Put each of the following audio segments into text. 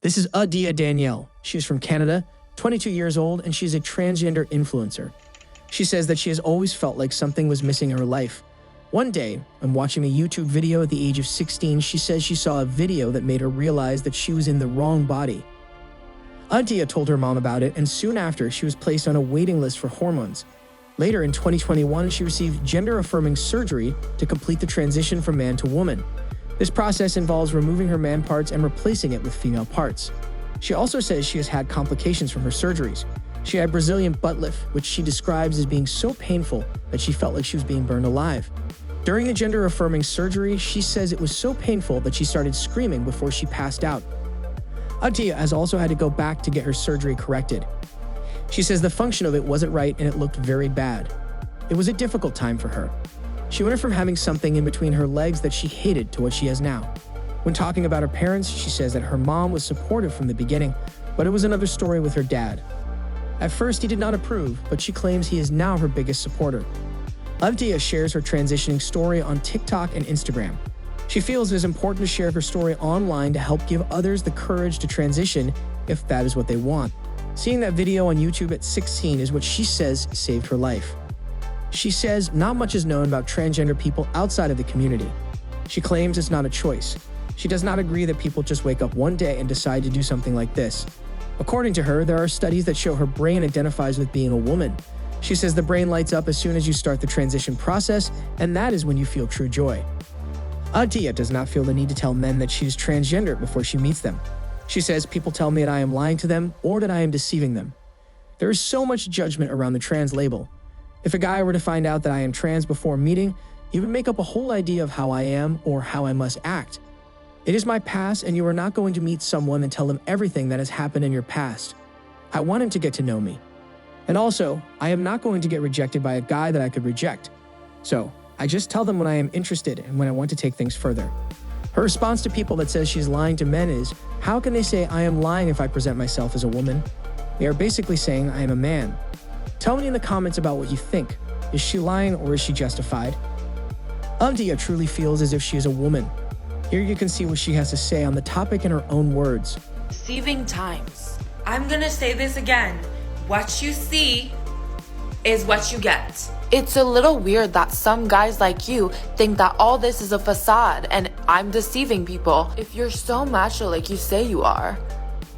This is Adea Danielle. She is from Canada, 22 years old, and she's a transgender influencer. She says that she has always felt like something was missing in her life. One day, when watching a YouTube video at the age of 16, she says she saw a video that made her realize that she was in the wrong body. Adea told her mom about it, and soon after, she was placed on a waiting list for hormones. Later in 2021, she received gender-affirming surgery to complete the transition from man to woman. This process involves removing her man parts and replacing it with female parts. She also says she has had complications from her surgeries. She had Brazilian butt lift, which she describes as being so painful that she felt like she was being burned alive. During the gender-affirming surgery, she says it was so painful that she started screaming before she passed out. Adea has also had to go back to get her surgery corrected. She says the function of it wasn't right and it looked very bad. It was a difficult time for her. She went from having something in between her legs that she hated to what she has now. When talking about her parents, she says that her mom was supportive from the beginning, but it was another story with her dad. At first, he did not approve, but she claims he is now her biggest supporter. Adea shares her transitioning story on TikTok and Instagram. She feels it is important to share her story online to help give others the courage to transition if that is what they want. Seeing that video on YouTube at 16 is what she says saved her life. She says not much is known about transgender people outside of the community. She claims it's not a choice. She does not agree that people just wake up one day and decide to do something like this. According to her, there are studies that show her brain identifies with being a woman. She says the brain lights up as soon as you start the transition process, and that is when you feel true joy. Adea does not feel the need to tell men that she is transgender before she meets them. She says people tell me that I am lying to them or that I am deceiving them. There is so much judgment around the trans label. If a guy were to find out that I am trans before meeting, he would make up a whole idea of how I am or how I must act. It is my past, and you are not going to meet someone and tell him everything that has happened in your past. I want him to get to know me. And also, I am not going to get rejected by a guy that I could reject. So, I just tell them when I am interested and when I want to take things further. Her response to people that says she's lying to men is, how can they say I am lying if I present myself as a woman? They are basically saying I am a man. Tell me in the comments about what you think. Is she lying or is she justified? Adea truly feels as if she is a woman. Here you can see what she has to say on the topic in her own words. Deceiving times. I'm gonna say this again. What you see is what you get. It's a little weird that some guys like you think that all this is a facade and I'm deceiving people. If you're so macho like you say you are,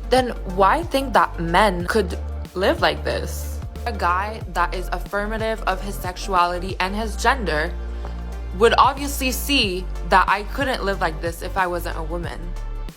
then why think that men could live like this? A guy that is affirmative of his sexuality and his gender would obviously see that I couldn't live like this if I wasn't a woman.